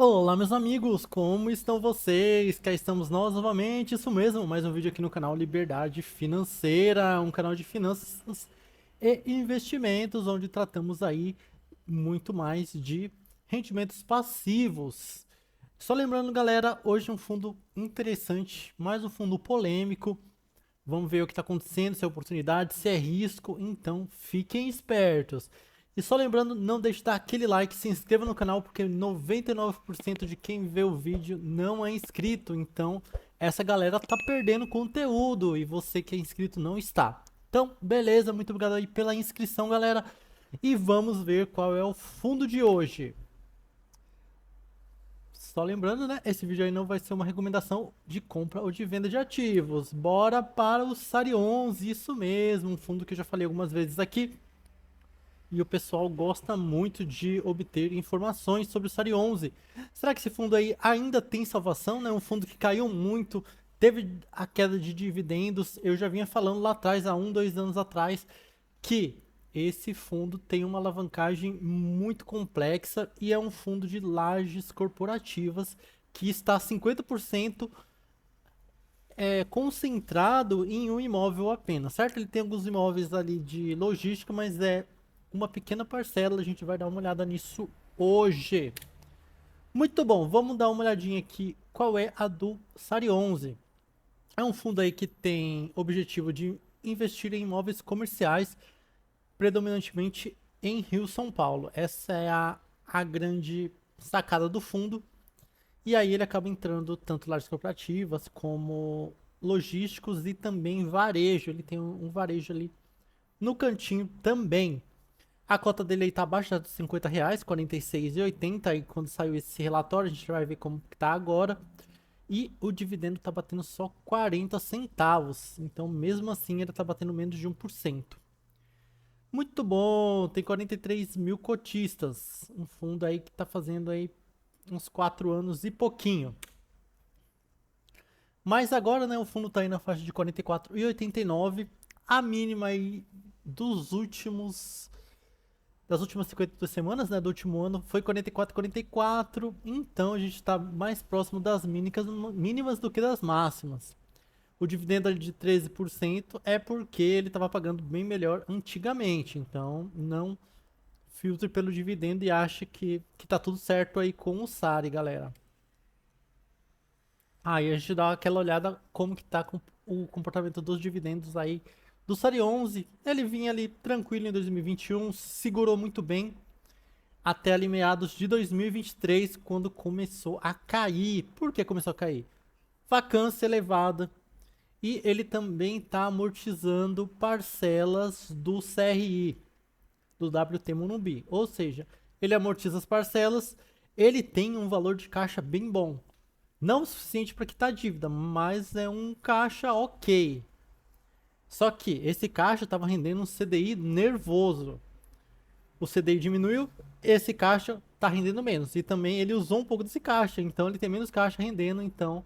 Olá, meus amigos, como estão vocês? Cá estamos nós novamente, isso mesmo, mais um vídeo aqui no canal Liberdade Financeira, um canal de finanças e investimentos, onde tratamos aí muito mais de rendimentos passivos. Só lembrando, galera, hoje um fundo interessante, mais um fundo polêmico. Vamos ver o que está acontecendo, se é oportunidade, se é risco, então fiquem espertos. E só lembrando, não deixe de dar aquele like, se inscreva no canal, porque 99% de quem vê o vídeo não é inscrito. Então, essa galera tá perdendo conteúdo e você que é inscrito não está. Então, beleza, muito obrigado aí pela inscrição, galera. E vamos ver qual é o fundo de hoje. Só lembrando, né? Esse vídeo aí não vai ser uma recomendação de compra ou de venda de ativos. Bora para o Sari 11, isso mesmo, um fundo que eu já falei algumas vezes aqui. E o pessoal gosta muito de obter informações sobre o Sari 11. Será que esse fundo aí ainda tem salvação, né? Um fundo que caiu muito, teve a queda de dividendos. Eu já vinha falando lá atrás, há 2 anos atrás, que esse fundo tem uma alavancagem muito complexa e é um fundo de lajes corporativas que está 50% concentrado em um imóvel apenas, certo? Ele tem alguns imóveis ali de logística, mas é uma pequena parcela. A gente vai dar uma olhada nisso hoje. Muito bom, vamos dar uma olhadinha aqui qual é a do Sari 11. É um fundo aí que tem objetivo de investir em imóveis comerciais, predominantemente em Rio, São Paulo. Essa é a grande sacada do fundo. E aí ele acaba entrando tanto lajes corporativas como logísticos e também varejo. Ele tem um varejo ali no cantinho também. A cota dele aí tá abaixo dos R$ 50, R$ 46,80. E quando saiu esse relatório, a gente vai ver como que tá agora. E o dividendo tá batendo só 40 centavos. Então, mesmo assim, ele tá batendo menos de 1%. Muito bom, tem 43 mil cotistas. Um fundo aí que tá fazendo aí uns 4 anos e pouquinho. Mas agora, né, o fundo tá aí na faixa de 44,89. A mínima aí dos últimos das últimas 52 semanas, né, do último ano foi 44,44. Então a gente está mais próximo das mínimas do que das máximas. O dividendo de 13% é porque ele estava pagando bem melhor antigamente. Então não filtre pelo dividendo e ache que tá tudo certo aí com o Sari, galera. Aí a gente dá aquela olhada como que tá com o comportamento dos dividendos aí do Sari 11. Ele vinha ali tranquilo em 2021, segurou muito bem até ali meados de 2023, quando começou a cair. Por que começou a cair? Vacância elevada, e ele também está amortizando parcelas do CRI, do WT Monumbi. Ou seja, ele amortiza as parcelas, ele tem um valor de caixa bem bom. Não o suficiente para quitar a dívida, mas é um caixa ok. Só que esse caixa estava rendendo um CDI nervoso. O CDI diminuiu, esse caixa está rendendo menos. E também ele usou um pouco desse caixa, então ele tem menos caixa rendendo, então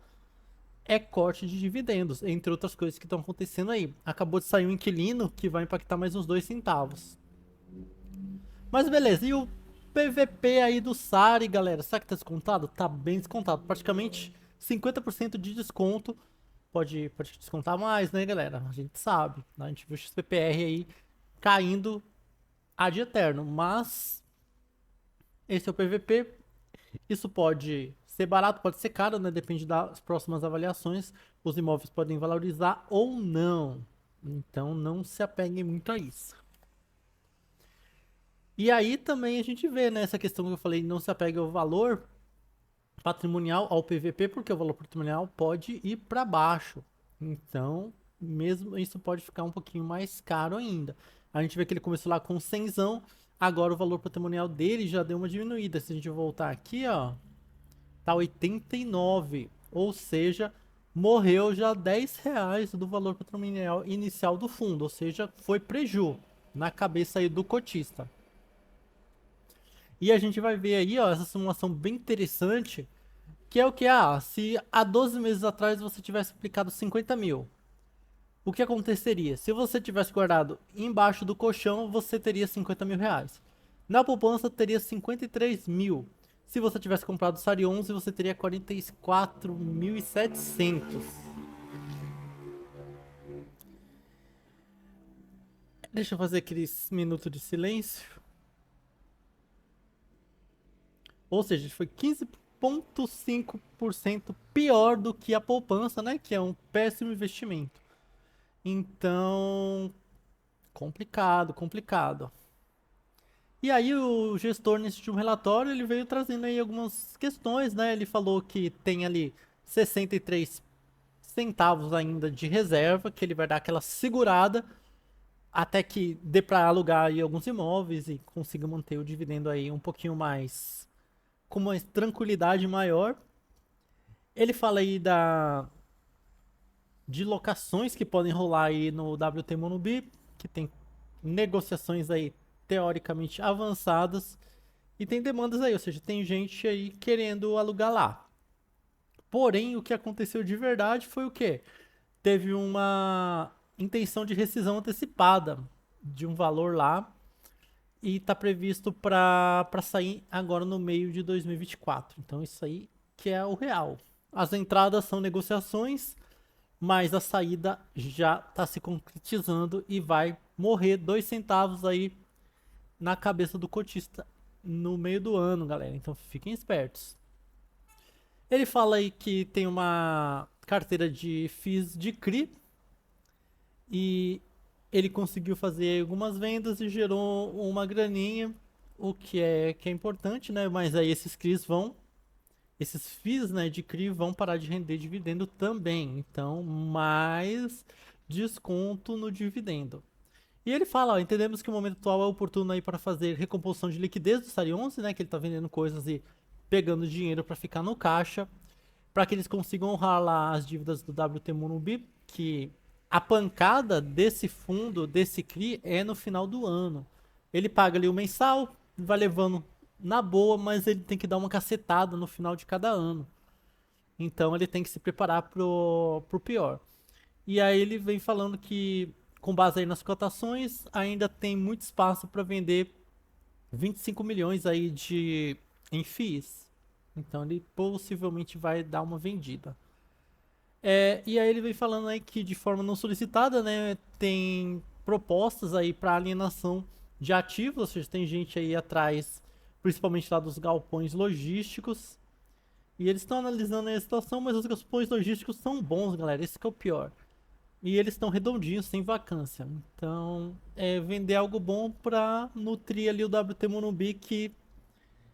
é corte de dividendos, entre outras coisas que estão acontecendo aí. Acabou de sair um inquilino que vai impactar mais uns 2 centavos. Mas beleza, e o PVP aí do Sari, galera? Será que tá descontado? Tá bem descontado, praticamente 50% de desconto. Pode descontar mais, né, galera? A gente sabe, né? A gente viu o XPPR aí caindo ad eterno, mas esse é o PVP. Isso pode ser barato, pode ser caro, né? Depende das próximas avaliações. Os imóveis podem valorizar ou não. Então não se apeguem muito a isso. E aí também a gente vê, né, essa questão que eu falei, não se apegue ao valor patrimonial, ao PVP, porque o valor patrimonial pode ir para baixo. Então, mesmo isso pode ficar um pouquinho mais caro ainda. A gente vê que ele começou lá com 100, agora o valor patrimonial dele já deu uma diminuída. Se a gente voltar aqui, ó, tá 89, ou seja, morreu já R$ 10 do valor patrimonial inicial do fundo, ou seja, foi preju na cabeça aí do cotista. E a gente vai ver aí, ó, essa simulação bem interessante, que é o que? Se há 12 meses atrás você tivesse aplicado 50 mil, o que aconteceria? Se você tivesse guardado embaixo do colchão, você teria R$ 50 mil. Na poupança, teria 53 mil. Se você tivesse comprado o Sari 11, você teria 44.700. Deixa eu fazer aqueles minutos de silêncio. Ou seja, foi 15,5% pior do que a poupança, né? Que é um péssimo investimento. Então, complicado, complicado. E aí o gestor, nesse último relatório, ele veio trazendo aí algumas questões, né? Ele falou que tem ali 63 centavos ainda de reserva, que ele vai dar aquela segurada até que dê para alugar aí alguns imóveis e consiga manter o dividendo aí um pouquinho mais, com uma tranquilidade maior. Ele fala aí de locações que podem rolar aí no WT Monubi, que tem negociações aí teoricamente avançadas e tem demandas aí, ou seja, tem gente aí querendo alugar lá. Porém, o que aconteceu de verdade foi o quê? Teve uma intenção de rescisão antecipada de um valor lá e está previsto para sair agora no meio de 2024. Então isso aí que é o real. As entradas são negociações, mas a saída já está se concretizando e vai morrer 2 centavos aí na cabeça do cotista no meio do ano, galera. Então fiquem espertos. Ele fala aí que tem uma carteira de FIIs de CRI e ele conseguiu fazer algumas vendas e gerou uma graninha, o que é importante, né? Mas aí esses FIIs, né, de CRI vão parar de render dividendo também. Então, mais desconto no dividendo. E ele fala, ó, entendemos que o momento atual é oportuno aí para fazer recomposição de liquidez do Sari 11, né, que ele está vendendo coisas e pegando dinheiro para ficar no caixa, para que eles consigam honrar lá as dívidas do WT Morumbi, que a pancada desse fundo, desse CRI, é no final do ano. Ele paga ali o mensal, vai levando na boa, mas ele tem que dar uma cacetada no final de cada ano. Então ele tem que se preparar pro pior. E aí ele vem falando que, com base aí nas cotações, ainda tem muito espaço para vender 25 milhões aí em FIIs. Então ele possivelmente vai dar uma vendida. E aí ele vem falando aí que de forma não solicitada, né, tem propostas aí para alienação de ativos, ou seja, tem gente aí atrás, principalmente lá dos galpões logísticos. E eles estão analisando aí a situação, mas os galpões logísticos são bons, galera, esse que é o pior. E eles estão redondinhos, sem vacância. Então, vender algo bom para nutrir ali o WT Morumbi, que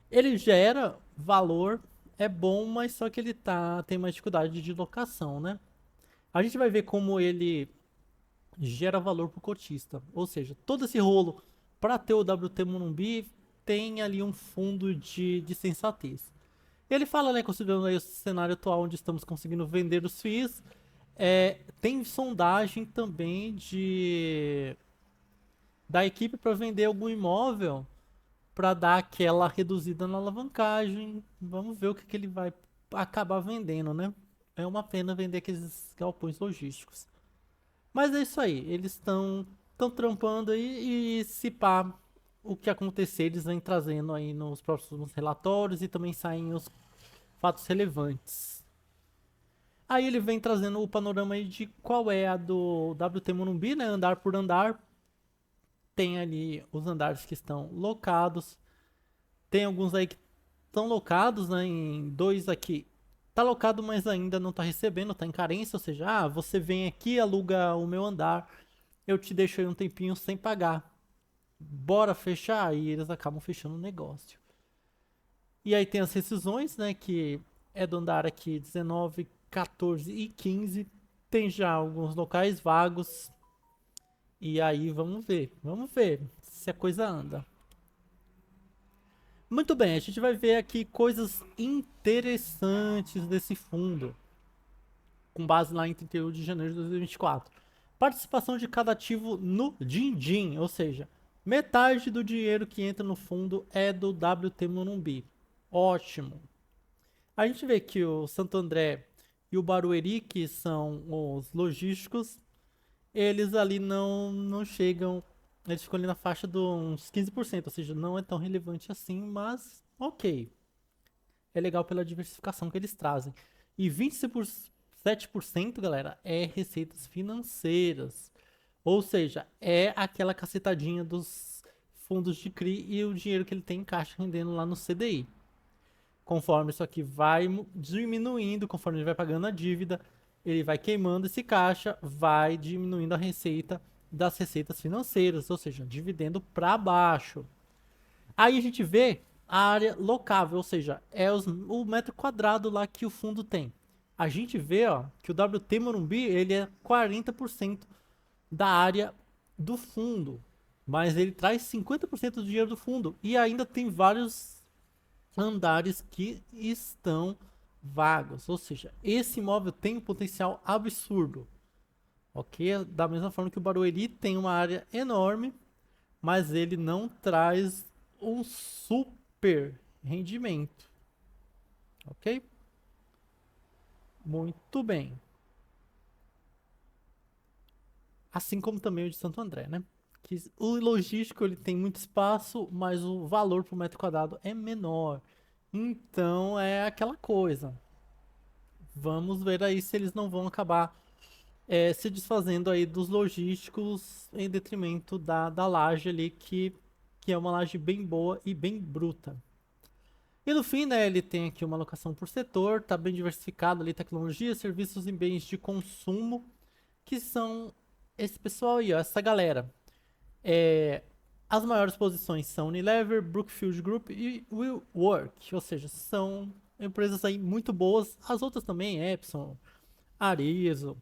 ele gera valor, é bom, mas só que ele tem mais dificuldade de locação, né? A gente vai ver como ele gera valor pro cotista. Ou seja, todo esse rolo para ter o WT Morumbi tem ali um fundo de sensatez. Ele fala, né, considerando aí o cenário atual onde estamos conseguindo vender os FIIs, tem sondagem também da equipe para vender algum imóvel para dar aquela reduzida na alavancagem. Vamos ver o que ele vai acabar vendendo, né? É uma pena vender aqueles galpões logísticos. Mas é isso aí, eles estão trampando aí e se pá, o que acontecer eles vêm trazendo aí nos próximos relatórios e também saem os fatos relevantes. Aí ele vem trazendo o panorama aí de qual é a do WT Morumbi, né? Andar por andar. Tem ali os andares que estão locados. Tem alguns aí que estão locados, né? Em dois aqui. Tá locado, mas ainda não tá recebendo, tá em carência. Ou seja, você vem aqui, aluga o meu andar. Eu te deixo aí um tempinho sem pagar. Bora fechar? E eles acabam fechando o negócio. E aí tem as rescisões, né? Que é do andar aqui 19, 14 e 15. Tem já alguns locais vagos. E aí vamos ver se a coisa anda. Muito bem, a gente vai ver aqui coisas interessantes desse fundo, com base lá em 31 de janeiro de 2024. Participação de cada ativo no din-din, ou seja, metade do dinheiro que entra no fundo é do WT Morumbi. Ótimo. A gente vê que o Santo André e o Barueri, que são os logísticos, eles ali não chegam, eles ficam ali na faixa de uns 15%, ou seja, não é tão relevante assim, mas ok. é legal pela diversificação que eles trazem. E 27%, galera, é receitas financeiras. Ou seja, é aquela cacetadinha dos fundos de CRI e o dinheiro que ele tem em caixa rendendo lá no CDI. Conforme isso aqui vai diminuindo, conforme ele vai pagando a dívida, ele vai queimando esse caixa, vai diminuindo a receita das receitas financeiras, ou seja, dividendo para baixo. Aí a gente vê a área locável, ou seja, é o metro quadrado lá que o fundo tem. A gente vê, ó, que o WT Morumbi ele é 40% da área do fundo, mas ele traz 50% do dinheiro do fundo e ainda tem vários andares que estão vagos, ou seja, esse imóvel tem um potencial absurdo, ok? Da mesma forma que o Barueri tem uma área enorme, mas ele não traz um super rendimento, ok? Muito bem. Assim como também o de Santo André, né? Que o logístico ele tem muito espaço, mas o valor por metro quadrado é menor. Então é aquela coisa. Vamos ver aí se eles não vão acabar se desfazendo aí dos logísticos em detrimento da laje ali, que é uma laje bem boa e bem bruta. E no fim, né, ele tem aqui uma alocação por setor, tá bem diversificado ali, tecnologia, serviços e bens de consumo, que são esse pessoal aí, ó, essa galera. É, as maiores posições são Unilever, Brookfield Group e WeWork, ou seja, são empresas aí muito boas. As outras também, Epson, Arezzo,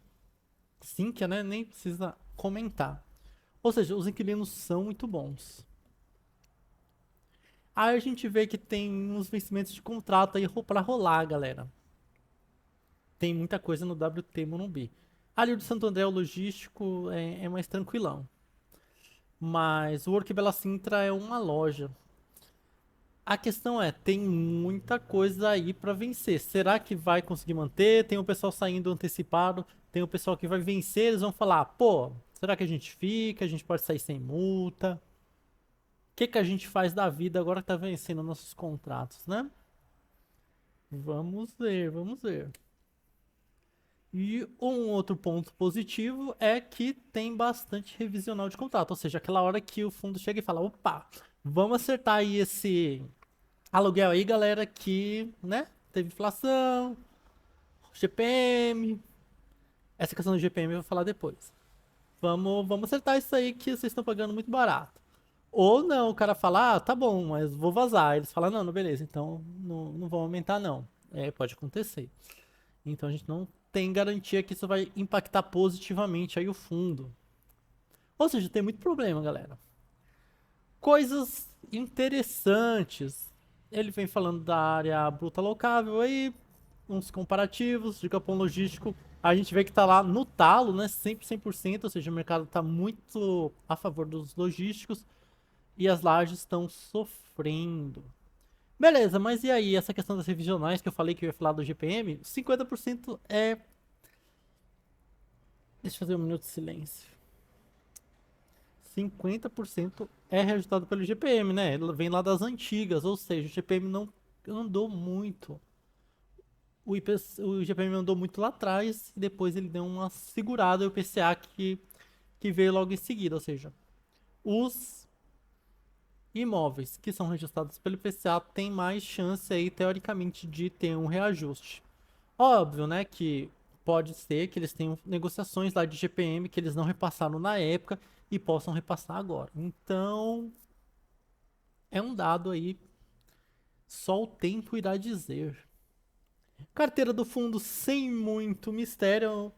Sinqia, né, nem precisa comentar. Ou seja, os inquilinos são muito bons. Aí a gente vê que tem uns vencimentos de contrato aí pra rolar, galera. Tem muita coisa no WT Morumbi. Ali o de Santo André, o logístico, é mais tranquilão. Mas o Work Bela Sintra é uma loja. A questão é, tem muita coisa aí pra vencer. Será que vai conseguir manter? Tem o pessoal saindo antecipado, tem o pessoal que vai vencer, eles vão falar, pô, será que a gente fica? A gente pode sair sem multa? O que que a gente faz da vida agora que tá vencendo nossos contratos, né? Vamos ver, vamos ver. E um outro ponto positivo é que tem bastante revisional de contrato, ou seja, aquela hora que o fundo chega e fala, opa, vamos acertar aí esse aluguel aí, galera, que, né, teve inflação, GPM, essa questão do GPM eu vou falar depois. Vamos acertar isso aí que vocês estão pagando muito barato. Ou não, o cara fala, tá bom, mas vou vazar. Eles falam, não, beleza, então não vão aumentar não. É, pode acontecer. Então a gente não tem garantia que isso vai impactar positivamente aí o fundo. Ou seja, tem muito problema, galera. Coisas interessantes. Ele vem falando da área bruta locável aí, uns comparativos de capão logístico. A gente vê que tá lá no talo, né? Sempre 100%, ou seja, o mercado tá muito a favor dos logísticos e as lajes estão sofrendo. Beleza, mas e aí, essa questão das revisionais que eu falei que eu ia falar do GPM? 50% é. Deixa eu fazer um minuto de silêncio. 50% é reajustado pelo GPM, né? Ele vem lá das antigas, ou seja, o GPM não andou muito. O GPM andou muito lá atrás e depois ele deu uma segurada, o IPCA que veio logo em seguida, ou seja, os imóveis que são reajustados pelo IPCA têm mais chance aí, teoricamente, de ter um reajuste. Óbvio, né, que pode ser que eles tenham negociações lá de GPM que eles não repassaram na época e possam repassar agora. Então, é um dado aí, só o tempo irá dizer. Carteira do fundo sem muito mistério,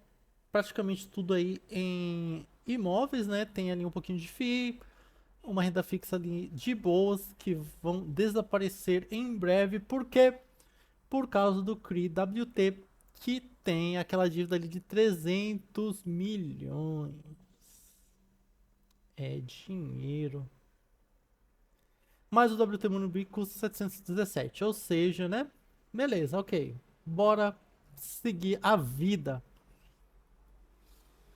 praticamente tudo aí em imóveis, né? Tem ali um pouquinho de FII, uma renda fixa ali de boas que vão desaparecer em breve, porque por causa do CRI WT que tem aquela dívida ali de 300 milhões. É dinheiro. Mas o WT Morumbi custa 717, ou seja, né? Beleza, ok. Bora seguir a vida.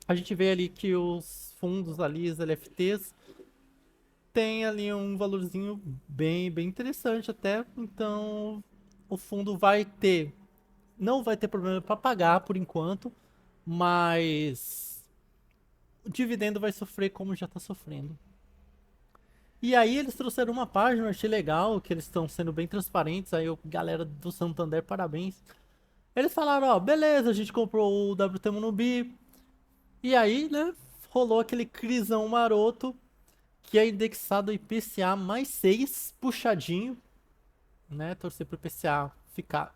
A gente vê ali que os fundos ali, os LFTs, tem ali um valorzinho bem interessante até. Então, o fundo não vai ter problema para pagar por enquanto, mas o dividendo vai sofrer como já está sofrendo. E aí eles trouxeram uma página, eu achei legal, que eles estão sendo bem transparentes, aí galera do Santander, parabéns. Eles falaram, ó, beleza, a gente comprou o WT Monubi, e aí, né, rolou aquele crisão maroto, que é indexado IPCA mais 6, puxadinho, né, torcer pro IPCA ficar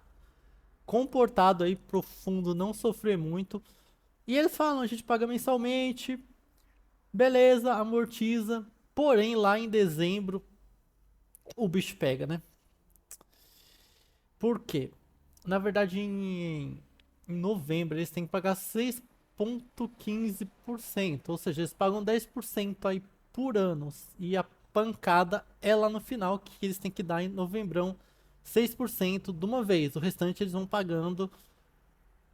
comportado aí, pro fundo não sofrer muito. E eles falam, a gente paga mensalmente, beleza, amortiza, porém lá em dezembro o bicho pega, né? Por quê? Na verdade, em novembro eles têm que pagar 6,15%, ou seja, eles pagam 10% aí por ano. E a pancada é lá no final, que eles têm que dar em novembrão 6% de uma vez. O restante eles vão pagando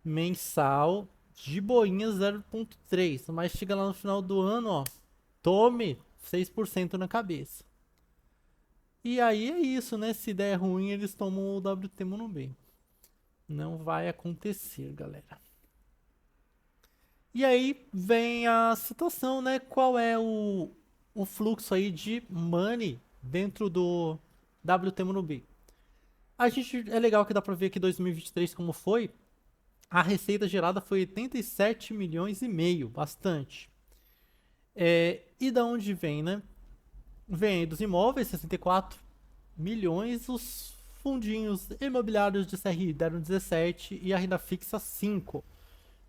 mensal de boinha 0,3%. Mas chega lá no final do ano, ó, tome 6% na cabeça. E aí é isso, né? Se der ruim, eles tomam o WT Monobem. Não vai acontecer, galera. E aí vem a situação, né? Qual é o fluxo aí de money dentro do WT Monobem? A gente, é legal que dá pra ver que 2023 como foi. A receita gerada foi 87 milhões e meio, bastante. E da onde vem, né? Vem dos imóveis, 64 milhões, os fundinhos imobiliários de CRI deram 17 e a renda fixa 5.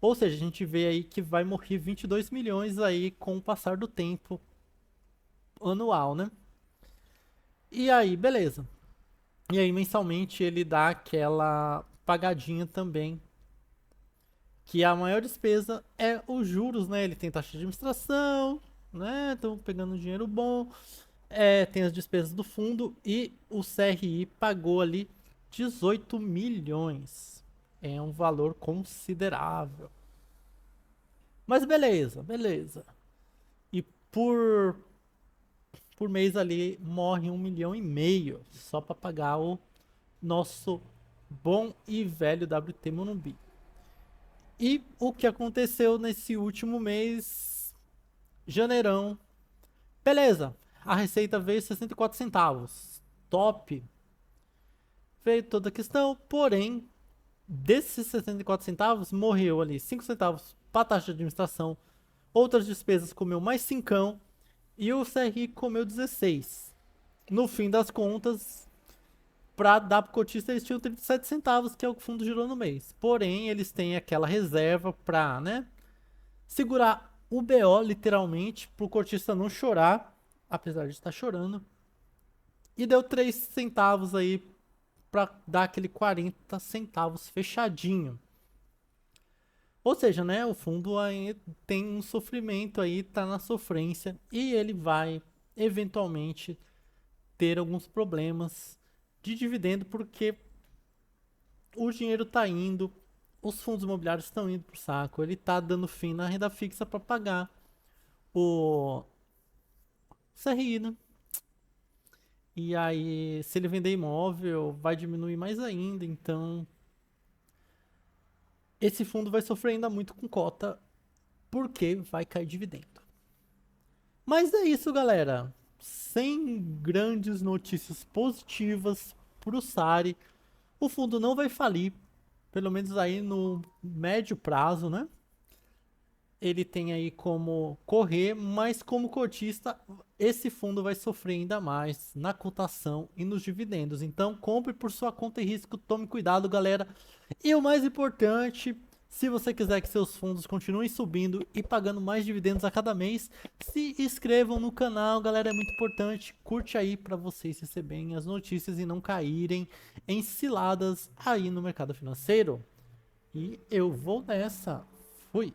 Ou seja, a gente vê aí que vai morrer 22 milhões aí com o passar do tempo anual, né? E aí, beleza. E aí, mensalmente, ele dá aquela pagadinha também, que a maior despesa é os juros, né? Ele tem taxa de administração, né? Estão pegando um dinheiro bom. Tem as despesas do fundo e o CRI pagou ali 18 milhões. É um valor considerável. Mas beleza, beleza. E por mês ali morre 1,5 milhão só para pagar o nosso bom e velho WT Monumbi. E o que aconteceu nesse último mês, janeirão, beleza, a receita veio 64 centavos, top, veio toda a questão, porém, desses 64 centavos, morreu ali 5 centavos para taxa de administração, outras despesas comeu mais 5 e o CRI comeu 16. No fim das contas, para dar pro cotista, eles tinham 37 centavos, que é o que o fundo girou no mês. Porém, eles têm aquela reserva para, né, segurar o BO, literalmente, pro cotista não chorar, apesar de estar chorando. E deu 3 centavos aí para dar aquele 40 centavos fechadinho. Ou seja, né, o fundo aí tem um sofrimento aí, tá na sofrência e ele vai eventualmente ter alguns problemas de dividendo porque o dinheiro tá indo, os fundos imobiliários estão indo pro saco, ele tá dando fim na renda fixa para pagar o CRI, né? E aí, se ele vender imóvel, vai diminuir mais ainda, então esse fundo vai sofrer ainda muito com cota porque vai cair dividendo. Mas é isso, galera. Sem grandes notícias positivas pro Sari, o fundo não vai falir, pelo menos aí no médio prazo, né? Ele tem aí como correr, mas como cotista, esse fundo vai sofrer ainda mais na cotação e nos dividendos. Então, compre por sua conta e risco, tome cuidado, galera. E o mais importante, se você quiser que seus fundos continuem subindo e pagando mais dividendos a cada mês, se inscrevam no canal, galera, é muito importante. Curte aí para vocês receberem as notícias e não caírem em ciladas aí no mercado financeiro. E eu vou nessa. Fui.